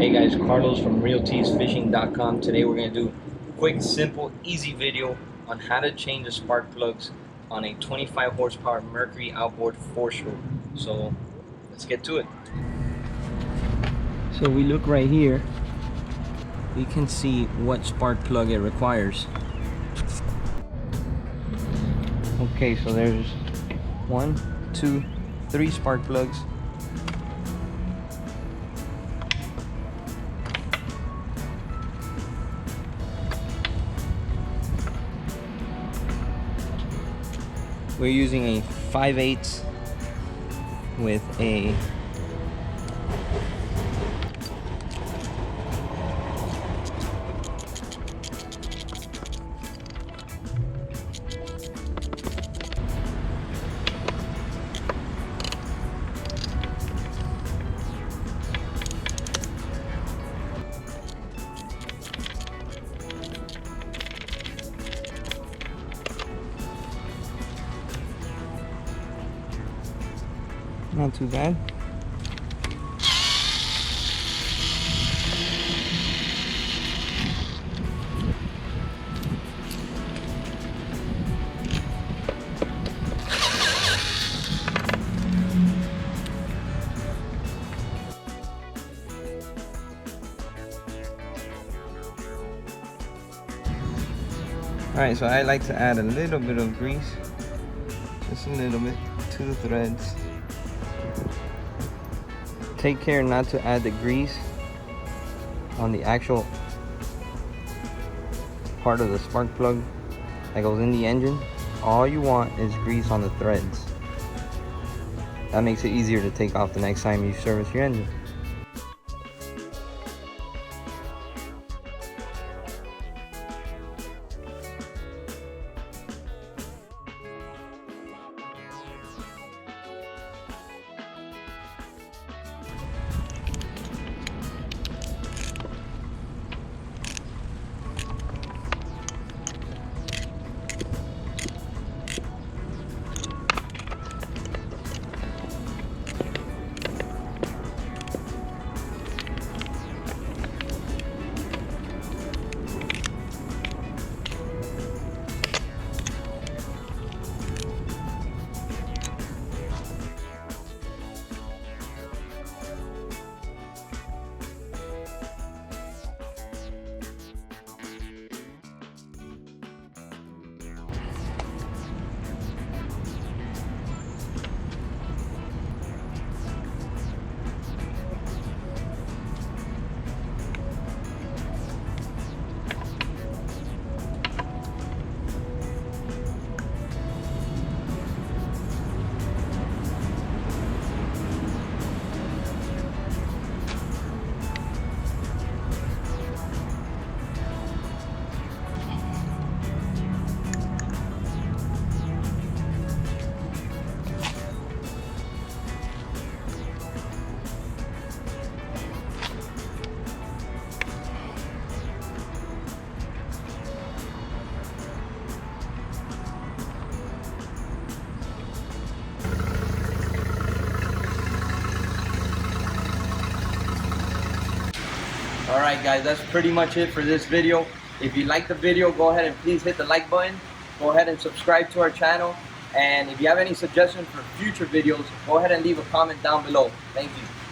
Hey guys, Carlos from RealTeesFishing.com. Today we're going to do a quick, simple, easy video on how to change the spark plugs on a 25 horsepower Mercury outboard 4-stroke. So let's get to it. So we look right here, we can see what spark plug it requires. Okay, so there's 1, 2, 3 spark plugs. We're using a 5/8 with a not too bad. Alright, so I like to add a little bit of grease, just a little bit, to the threads. Take care not to add the grease on the actual part of the spark plug that goes in the engine. All you want is grease on the threads. That makes it easier to take off the next time you service your engine. Alright guys, that's pretty much it for this video. If you like the video, go ahead and please hit the like button. Go ahead and subscribe to our channel. And if you have any suggestions for future videos, go ahead and leave a comment down below. Thank you.